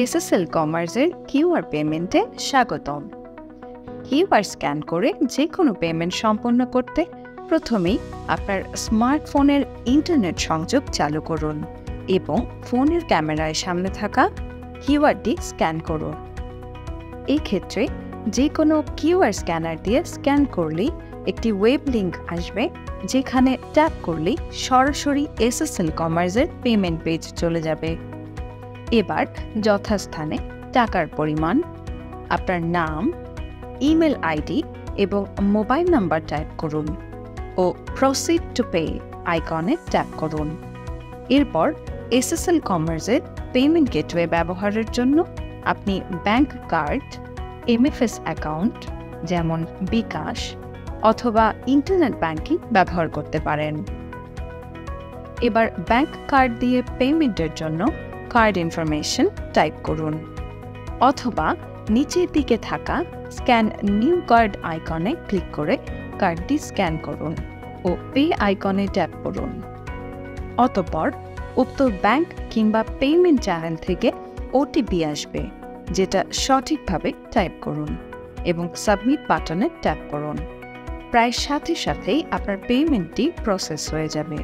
SSL কমার্সের QR পেমেন্টে স্বাগতম। কিউআর স্ক্যান করে যে কোনো পেমেন্ট সম্পন্ন করতে প্রথমেই আপনার স্মার্টফোনের ইন্টারনেট সংযোগ চালু করুন এবং ফোনের ক্যামেরায় সামনে থাকা কিউআরটি স্ক্যান করুন। এই ক্ষেত্রে যে কোনো কিউআর স্ক্যানার দিয়ে স্ক্যান করলেই একটি ওয়েব লিঙ্ক আসবে, যেখানে ট্যাপ করলেই সরাসরি এসএসএল কমার্সের পেমেন্ট পেজ চলে যাবে। এবার যথাস্থানে টাকার পরিমাণ, আপনার নাম, ইমেল আইডি এবং মোবাইল নাম্বার টাইপ করুন ও প্রসিড টু পে আইকনে ট্যাপ করুন। এরপর এসএসএল কমার্সের পেমেন্ট গেটওয়ে ব্যবহারের জন্য আপনি ব্যাংক কার্ড, এমএফএস অ্যাকাউন্ট যেমন বিকাশ অথবা ইন্টারনেট ব্যাংকিং ব্যবহার করতে পারেন। এবার ব্যাংক কার্ড দিয়ে পেমেন্টের জন্য কার্ড ইনফরমেশন টাইপ করুন অথবা নিচের দিকে থাকা স্ক্যান নিউ কার্ড আইকনে ক্লিক করে কার্ডটি স্ক্যান করুন ও পে আইকনে ট্যাপ করুন। অতঃপর উক্ত ব্যাংক কিংবা পেমেন্ট চ্যানেল থেকে ওটিপি আসবে, যেটা সঠিকভাবে টাইপ করুন এবং সাবমিট বাটনে ট্যাপ করুন। প্রায় সাথে সাথেই আপনার পেমেন্টটি প্রসেস হয়ে যাবে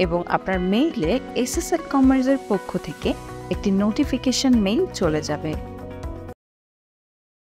এবং আপনার মেইলে এসএসএল কমার্সের পক্ষ থেকে একটি নোটিফিকেশন মেইল চলে যাবে।